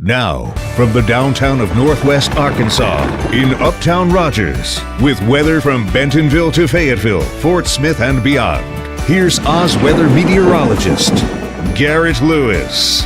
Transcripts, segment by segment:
Now, from the downtown of Northwest Arkansas, in Uptown Rogers, with weather from Bentonville to Fayetteville, Fort Smith, and beyond, here's Oz weather meteorologist, Garrett Lewis.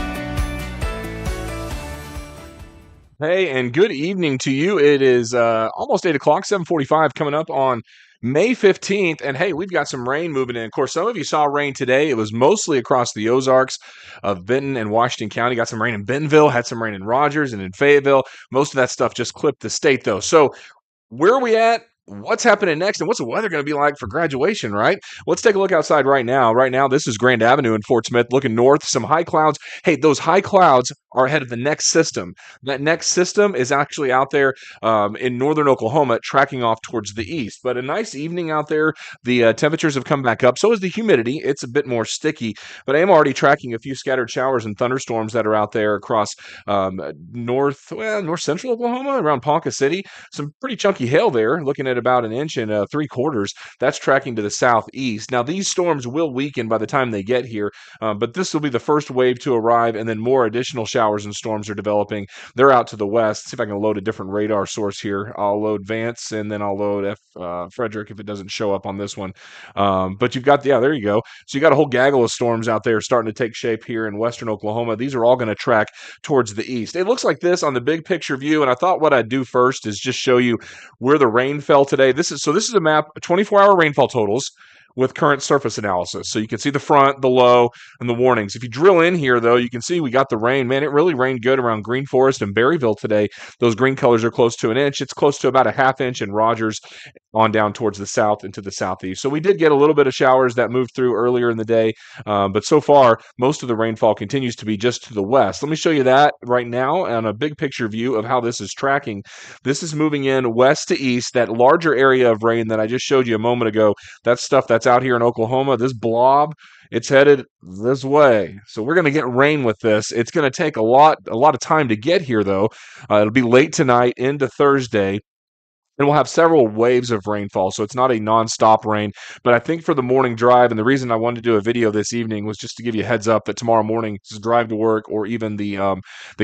Hey, and good evening to you. It is almost 8 o'clock, 7:45, coming up on May 15th. And hey, we've got some rain moving in. Of course, some of you saw rain today. It was mostly across the Ozarks of Benton and Washington County. Got some rain in Bentonville, had some rain in Rogers and in Fayetteville. Most of that stuff just clipped the state, though. So where are we at? What's happening next, and what's the weather going to be like for graduation, right? Let's take a look outside right now. Right now, this is Grand Avenue in Fort Smith, looking north, some high clouds. Hey, those high clouds are ahead of the next system. That next system is actually out there in northern Oklahoma, tracking off towards the east. But a nice evening out there. The temperatures have come back up. So is the humidity. It's a bit more sticky, but I am already tracking a few scattered showers and thunderstorms that are out there across north central Oklahoma, around Ponca City. Some pretty chunky hail there, looking at about an inch and 3/4. That's tracking to the southeast. Now, these storms will weaken by the time they get here, but this will be the first wave to arrive, and then more additional showers and storms are developing. They're out to the west. See if I can load a different radar source here. I'll load Vance, and then I'll load Frederick if it doesn't show up on this one. But you've got, there you go. So you got a whole gaggle of storms out there starting to take shape here in western Oklahoma. These are all going to track towards the east. It looks like this on the big picture view, and I thought what I'd do first is just show you where the rain fell today. This is a map, 24-hour rainfall totals with current surface analysis. So you can see the front, the low, and the warnings. If you drill in here, though, you can see we got the rain. Man, it really rained good around Green Forest and Berryville today. Those green colors are close to an inch. It's close to about a half inch in Rogers on down towards the south and to the southeast. So we did get a little bit of showers that moved through earlier in the day, but so far, most of the rainfall continues to be just to the west. Let me show you that right now on a big picture view of how this is tracking. This is moving in west to east. That larger area of rain that I just showed you a moment ago, that stuff that's out here in Oklahoma, this blob, it's headed this way. So we're going to get rain with this. It's going to take a lot of time to get here, though. It'll be late tonight into Thursday. And we'll have several waves of rainfall, so it's not a nonstop rain. But I think for the morning drive, and the reason I wanted to do a video this evening was just to give you a heads up that tomorrow morning's drive to work, or even the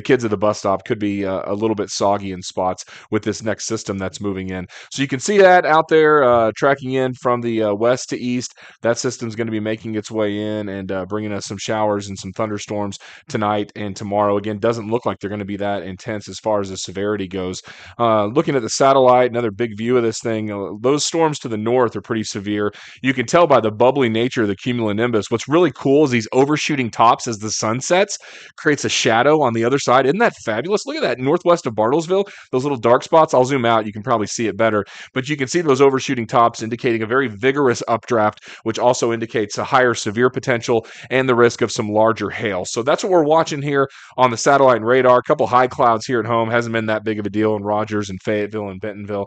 kids at the bus stop, could be a little bit soggy in spots with this next system that's moving in. So you can see that out there tracking in from the west to east. That system's going to be making its way in and bringing us some showers and some thunderstorms tonight and tomorrow. Again, doesn't look like they're going to be that intense as far as the severity goes. Looking at the satellite, another big view of this thing, those storms to the north are pretty severe. You can tell by the bubbly nature of the cumulonimbus. What's really cool is these overshooting tops as the sun sets creates a shadow on the other side. Isn't that fabulous? Look at that northwest of Bartlesville, those little dark spots. I'll zoom out. You can probably see it better, but you can see those overshooting tops indicating a very vigorous updraft, which also indicates a higher severe potential and the risk of some larger hail. So that's what we're watching here on the satellite and radar. A couple high clouds here at home. Hasn't been that big of a deal in Rogers and Fayetteville and Bentonville.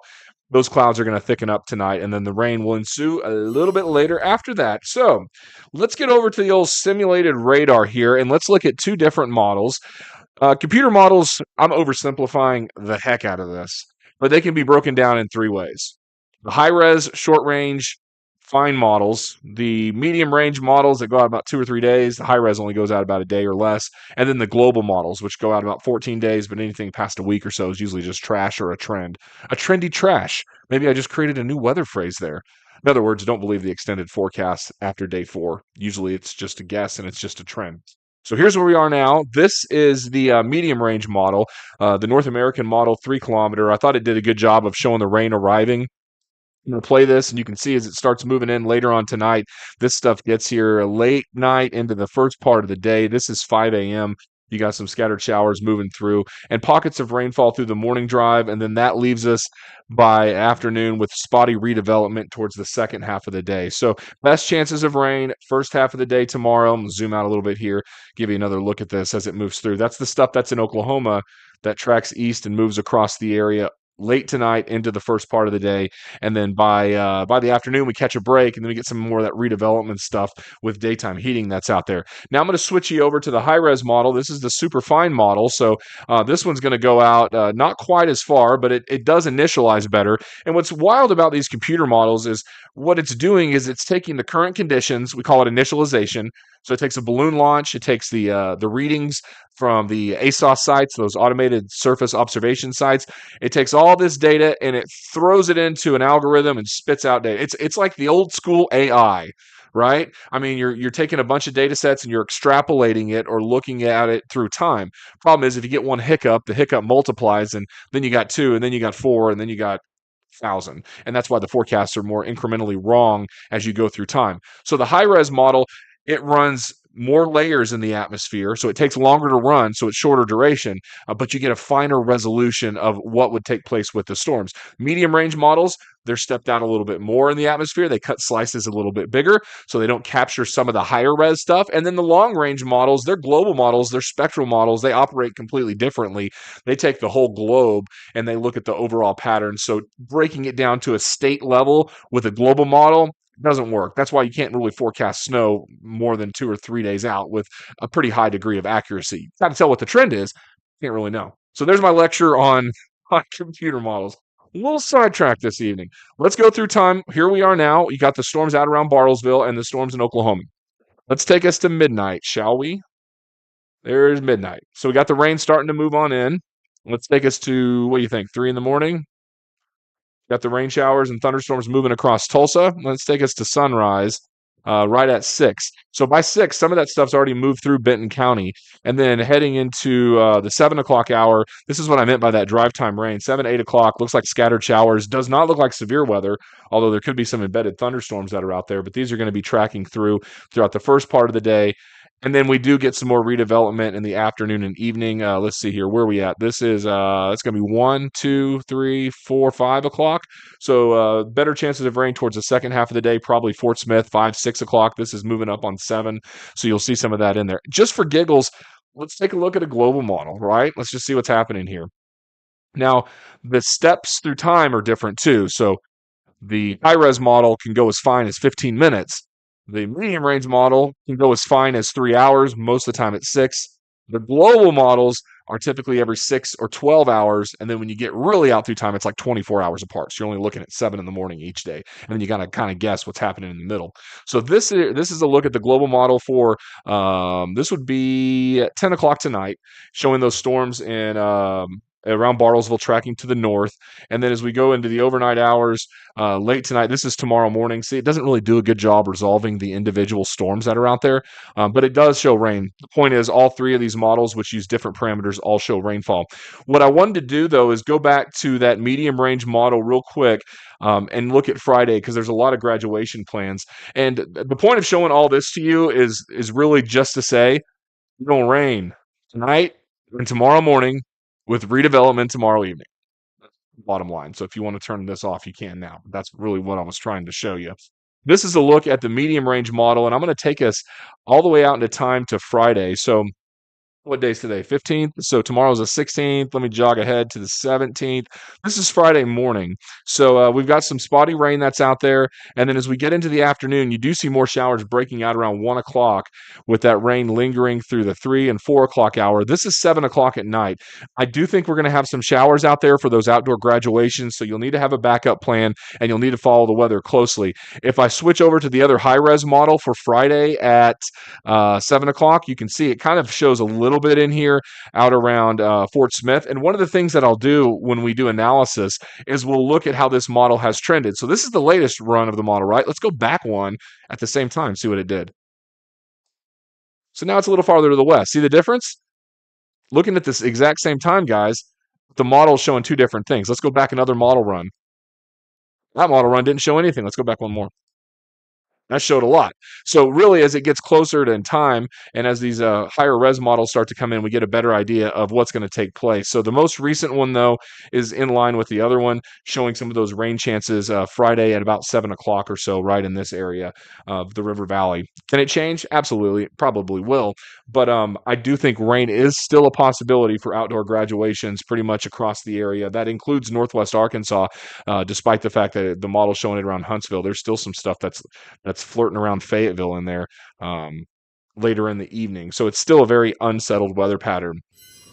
Those clouds are going to thicken up tonight, and then the rain will ensue a little bit later after that. So let's get over to the old simulated radar here, and let's look at two different models. Computer models, I'm oversimplifying the heck out of this, but they can be broken down in three ways. The high-res, short-range, fine models, the medium range models that go out about 2 or 3 days, the high res only goes out about a day or less, and then the global models, which go out about 14 days, but anything past a week or so is usually just trash or a trend. A trendy trash. Maybe I just created a new weather phrase there. In other words, don't believe the extended forecast after day 4. Usually it's just a guess and it's just a trend. So here's where we are now. This is the medium range model, the North American model, 3 kilometer. I thought it did a good job of showing the rain arriving. I'm going to play this, and you can see as it starts moving in later on tonight, this stuff gets here late night into the first part of the day. This is 5 a.m. You got some scattered showers moving through and pockets of rainfall through the morning drive, and then that leaves us by afternoon with spotty redevelopment towards the second half of the day. So best chances of rain first half of the day tomorrow. I'm going to zoom out a little bit here, give you another look at this as it moves through. That's the stuff that's in Oklahoma that tracks east and moves across the area late tonight into the first part of the day, and then by the afternoon we catch a break, and then we get some more of that redevelopment stuff with daytime heating that's out there. Now I'm going to switch you over to the high-res model. This is the super fine model, so this one's going to go out not quite as far, but it does initialize better. And what's wild about these computer models is what it's doing is it's taking the current conditions, we call it initialization, So it takes a balloon launch. It takes the readings from the ASOS sites, those automated surface observation sites. It takes all this data and it throws it into an algorithm and spits out data. It's like the old school AI, right? I mean, you're taking a bunch of data sets and you're extrapolating it or looking at it through time. Problem is, if you get one hiccup, the hiccup multiplies, and then you got two, and then you got four, and then you got thousand. And that's why the forecasts are more incrementally wrong as you go through time. So the high res model, it runs more layers in the atmosphere. So it takes longer to run. So it's shorter duration, but you get a finer resolution of what would take place with the storms. Medium range models, they're stepped out a little bit more in the atmosphere. They cut slices a little bit bigger so they don't capture some of the higher res stuff. And then the long range models, they're global models, they're spectral models. They operate completely differently. They take the whole globe and they look at the overall pattern. So breaking it down to a state level with a global model doesn't work. That's why you can't really forecast snow more than 2 or 3 days out with a pretty high degree of accuracy. You got to tell what the trend is. Can't really know. So there's my lecture on computer models. A little sidetrack this evening. Let's go through time. Here we are now. You got the storms out around Bartlesville and the storms in Oklahoma. Let's take us to midnight, shall we? There's midnight. So we got the rain starting to move on in. Let's take us to, what do you think, 3 in the morning? Got the rain showers and thunderstorms moving across Tulsa. Let's take us to sunrise right at 6. So by 6, some of that stuff's already moved through Benton County. And then heading into the 7 o'clock hour, this is what I meant by that drive time rain. 7, 8 o'clock, looks like scattered showers. Does not look like severe weather, although there could be some embedded thunderstorms that are out there. But these are going to be tracking throughout the first part of the day. And then we do get some more redevelopment in the afternoon and evening. Let's see here. Where are we at? This is it's going to be 1, 2, 3, 4, 5 o'clock. So better chances of rain towards the second half of the day. Probably Fort Smith, 5, 6 o'clock. This is moving up on 7. So you'll see some of that in there. Just for giggles, let's take a look at a global model, right? Let's just see what's happening here. Now, the steps through time are different too. So the high-res model can go as fine as 15 minutes. The medium range model can go as fine as 3 hours, most of the time it's 6. The global models are typically every 6 or 12 hours. And then when you get really out through time, it's like 24 hours apart. So you're only looking at 7 in the morning each day. And then you got to kind of guess what's happening in the middle. So this is a look at the global model for this would be at 10 o'clock tonight, showing those storms in around Bartlesville tracking to the north. And then as we go into the overnight hours, late tonight, this is tomorrow morning. See, it doesn't really do a good job resolving the individual storms that are out there, but it does show rain. The point is, all three of these models, which use different parameters, all show rainfall. What I wanted to do, though, is go back to that medium range model real quick and look at Friday, because there's a lot of graduation plans. And the point of showing all this to you is really just to say, it's going to rain tonight and tomorrow morning, with redevelopment tomorrow evening. Bottom line. So if you want to turn this off, you can now. But that's really what I was trying to show you. This is a look at the medium range model, and I'm going to take us all the way out into time to Friday. So what day is today? 15th. So tomorrow's the 16th. Let me jog ahead to the 17th. This is Friday morning. So we've got some spotty rain that's out there. And then as we get into the afternoon, you do see more showers breaking out around 1 o'clock, with that rain lingering through the 3 and 4 o'clock hour. This is 7 o'clock at night. I do think we're going to have some showers out there for those outdoor graduations. So you'll need to have a backup plan, and you'll need to follow the weather closely. If I switch over to the other high res model for Friday at 7 o'clock, you can see it kind of shows a little bit in here out around Fort Smith. And one of the things that I'll do when we do analysis is we'll look at how this model has trended. So this is the latest run of the model, right? Let's go back one at the same time, see what it did. So now it's a little farther to the west. See the difference? Looking at this exact same time, guys, the model's showing two different things. Let's go back another model run. That model run didn't show anything. Let's go back one more. That showed a lot. So really, as it gets closer to in time, and as these higher res models start to come in, we get a better idea of what's going to take place. So the most recent one, though, is in line with the other one, showing some of those rain chances Friday at about 7 o'clock or so, right in this area of the River Valley. Can it change? Absolutely. It probably will. But I do think rain is still a possibility for outdoor graduations pretty much across the area. That includes Northwest Arkansas, despite the fact that the model's showing it around Huntsville. There's still some stuff that's flirting around Fayetteville in there later in the evening. So it's still a very unsettled weather pattern.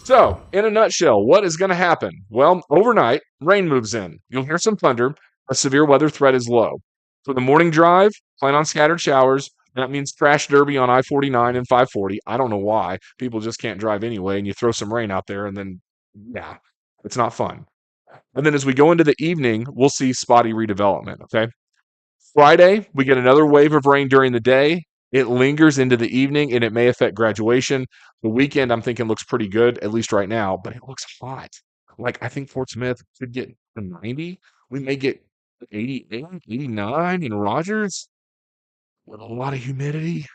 So, in a nutshell, what is going to happen? Well, overnight, rain moves in. You'll hear some thunder. A severe weather threat is low. For the morning drive, plan on scattered showers. That means crash derby on I-49 and 540. I don't know why. People just can't drive anyway, and you throw some rain out there, and then, yeah, it's not fun. And then as we go into the evening, we'll see spotty redevelopment, okay? Friday, we get another wave of rain during the day. It lingers into the evening, and it may affect graduation. The weekend, I'm thinking, looks pretty good, at least right now, but it looks hot. Like, I think Fort Smith could get to 90. We may get 88, 89 in Rogers with a lot of humidity.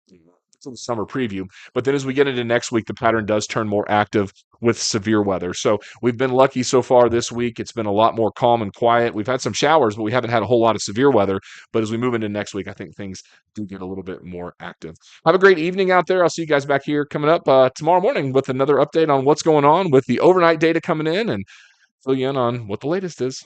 It's a summer preview. But then as we get into next week, the pattern does turn more active with severe weather. So we've been lucky so far this week. It's been a lot more calm and quiet. We've had some showers, but we haven't had a whole lot of severe weather. But as we move into next week, I think things do get a little bit more active. Have a great evening out there. I'll see you guys back here coming up tomorrow morning with another update on what's going on with the overnight data coming in and fill you in on what the latest is.